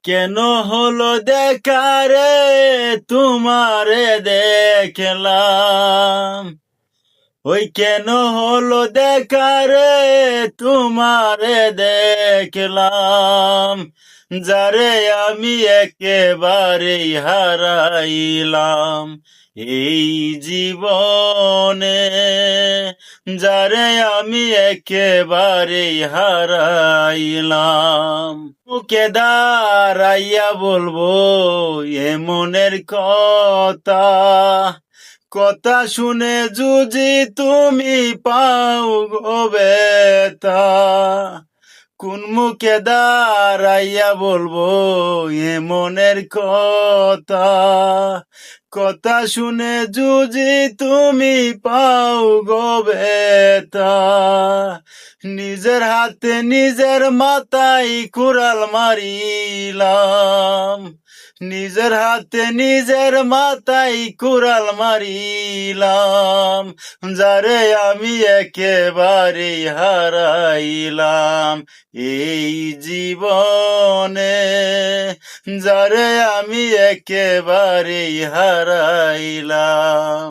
কেন হলো দেখা রে তোমারে দেখলাম, ওই কেন হলো দেখা রে তোমারে দেখলাম, যারে আমি একেবারেই হারাইলাম এই জীবনে, যারে আমি একেবারেই হারাইলাম। মুখে দাঁড়াইয়া বলবো এ মনের কথা, কথা শুনে যদি তুমি পাও গো ব্যথা, কোন মুখে দাঁড়াইয়া বলবো এ মনের কথা, কথা শুনে যদি তুমি পাও গো ব্যথা, নিজের হাতে নিজের মাথায় কুড়াল মারিলাম, নিজের হাতে নিজের মাথায় কুড়াল মারিলাম, যারে আমি একেবারে হারাইলাম এই জীবনে, যারে আমি একেবারে হারাইলাম।